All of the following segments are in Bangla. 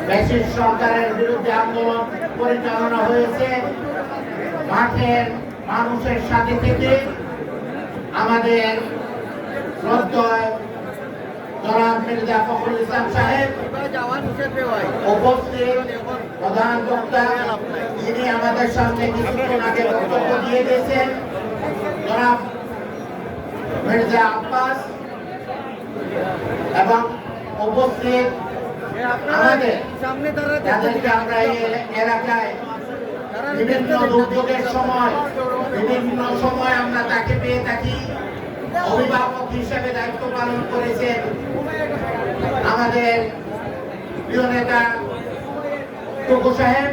ব্রিটিশ সরকারের বিরুদ্ধে আন্দোলন পরিচালনা হয়েছে। মাঠের মানুষের সাথে থেকে আমাদের শ্রদ্ধেয় জনাব মির্জা ফখরুল ইসলাম সাহেব উপস্থিত প্রধান বক্তা, যিনি আমাদের সামনে কিছুক্ষণ আগে বক্তব্য দিয়ে দিয়েছেন জনাব মির্জা আব্বাস, এবং উপস্থিত আমাদের যাদেরকে আমরা এই এলাকায় বিভিন্ন দুর্যোগের সময় আমরা তাকে পেয়ে থাকি, অভিভাবক হিসেবে দায়িত্ব পালন করেছেন আমাদের প্রিয় নেতা টুকু সাহেব,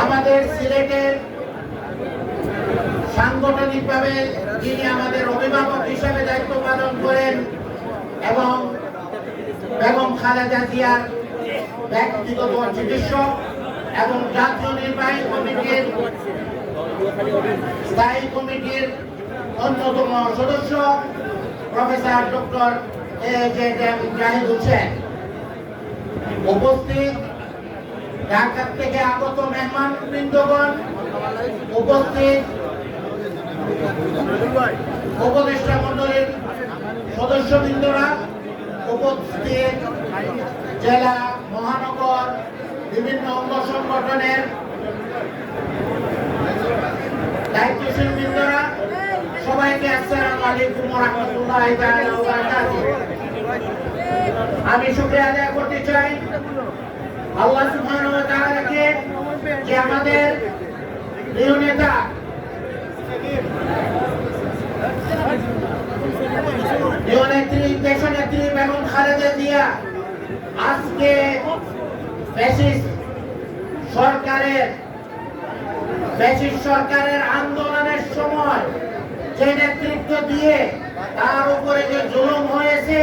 আমাদের সিলেটের সাংগঠনিকভাবে যিনি আমাদের অভিভাবক হিসেবে দায়িত্ব পালন করেন এবং বেগম খালেদা জিয়ার ব্যক্তিগত চিকিৎসক এবং জাতীয় নির্বাহী কমিটির স্থায়ী কমিটির অন্যতম সদস্য প্রফেসর ডক্টর এ.জে.এম জাহিদ হোসেন, উপস্থিত ঢাকা থেকে আগত মেহমান বৃন্দগণ, উপস্থিত উপদেষ্টা মন্ডলীর সদস্যবৃন্দরা, উপস্থিত জেলা মহানগর বিভিন্ন অঙ্গ সংগঠনের দায়িত্বশীল বৃন্দরা, সবাইকে আসসালামু আলাইকুম ওয়া রাহমাতুল্লাহি তাআলা ওয়া বারাকাতুহু। আমি শুকরিয়া আদায় করতে চাই আল্লাহ সুবহানাহু ওয়া তাআলাকে, যে আমাদের প্রিয় নেতা দেশনেত্রী বেগম খালেদা জিয়া আজকে ফ্যাসিস্ট সরকারের আন্দোলনের সময় যে নেতৃত্ব দিয়ে তার উপরে যে জুলুম হয়েছে,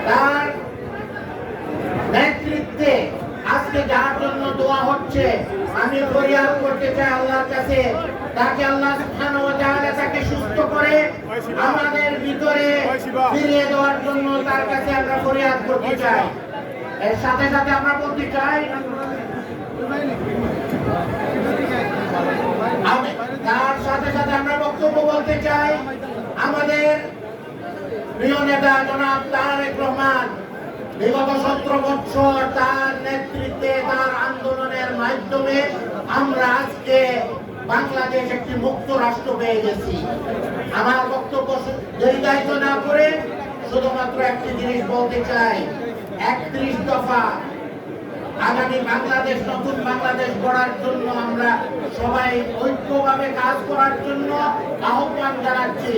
তার নেতৃত্বে আজকে যার জন্য দোয়া হচ্ছে, আমি ফরিয়াদ করতে চাই আল্লাহর কাছে, তাকে আল্লাহ সুবহানাহু ওয়া তাআলা তাকে সুস্থ করে আমাদের ভিতরে ফিরিয়ে দেওয়ার জন্য তার কাছে আমরা ফরিয়াদ করতে চাই। এর সাথে সাথে আমরা বলতে চাই, তার সাথে সাথে আমরা বক্তব্য বলতে চাই, আমাদের প্রিয় নেতা জনাব তারেক রহমান বিগত 17 বছর তার নেতৃত্বে, তার আন্দোলনের মাধ্যমে আমরা আজকে বাংলাদেশ একটি মুক্ত রাষ্ট্র পেয়ে গেছি। আমার বক্তব্য দীর্ঘায়িত না করে শুধুমাত্র একটি জিনিস বলতে চাই, 31 দফা আগামী বাংলাদেশ, নতুন বাংলাদেশ গড়ার জন্য আমরা সবাই ঐক্যভাবে কাজ করার জন্য আহ্বান জানাচ্ছি।